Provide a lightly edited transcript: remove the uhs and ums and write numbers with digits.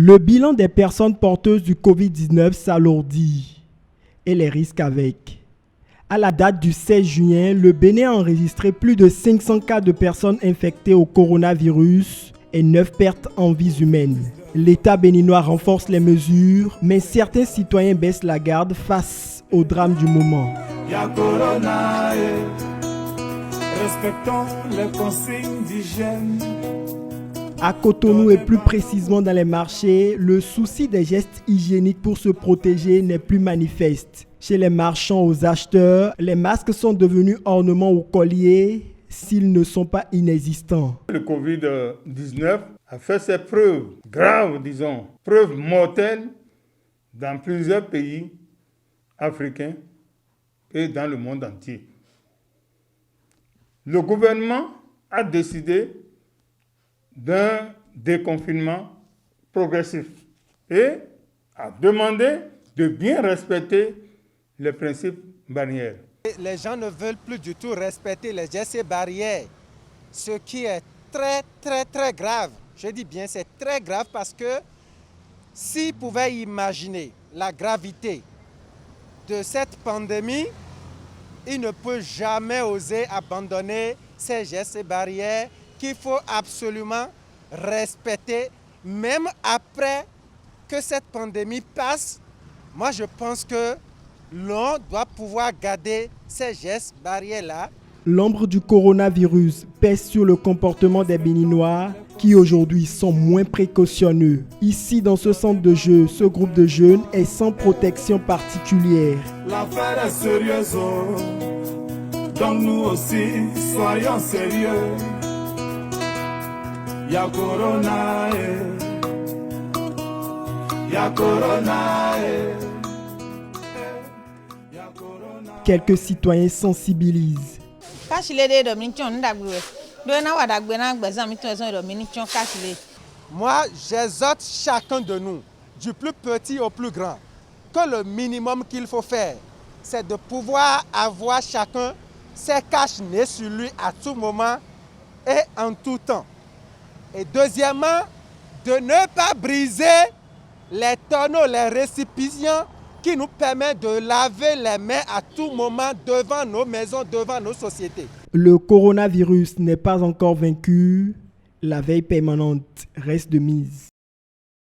Le bilan des personnes porteuses du Covid-19 s'alourdit et les risques avec. À la date du 16 juin, le Bénin a enregistré plus de 500 cas de personnes infectées au coronavirus et 9 pertes en vies humaines. L'État béninois renforce les mesures, mais certains citoyens baissent la garde face au drame du moment. Respectons les consignes d'hygiène. À Cotonou et plus précisément dans les marchés, le souci des gestes hygiéniques pour se protéger n'est plus manifeste. Chez les marchands aux acheteurs, les masques sont devenus ornements au collier s'ils ne sont pas inexistants. Le Covid-19 a fait ses preuves graves, preuves mortelles dans plusieurs pays africains et dans le monde entier. Le gouvernement a décidé d'un déconfinement progressif et a demandé de bien respecter les principes barrières. Les gens ne veulent plus du tout respecter les gestes barrières, ce qui est très grave. Je dis bien c'est très grave parce que s'ils pouvaient imaginer la gravité de cette pandémie, ils ne peuvent jamais oser abandonner ces gestes barrières qu'il faut absolument respecter, même après que cette pandémie passe. Moi, je pense que l'on doit pouvoir garder ces gestes barrières-là. L'ombre du coronavirus pèse sur le comportement des Béninois qui aujourd'hui sont moins précautionneux. Ici, dans ce centre de jeu, ce groupe de jeunes est sans protection particulière. L'affaire est sérieuse, donc nous aussi, soyons sérieux. Y'a Corona, y'a Corona, y'a Corona. Quelques citoyens sensibilisent. Moi, j'exhorte chacun de nous, du plus petit au plus grand, que le minimum qu'il faut faire, c'est de pouvoir avoir chacun ses cache-nez sur lui à tout moment et en tout temps. Et deuxièmement, de ne pas briser les tonneaux, les récipients qui nous permettent de laver les mains à tout moment devant nos maisons, devant nos sociétés. Le coronavirus n'est pas encore vaincu, la veille permanente reste de mise.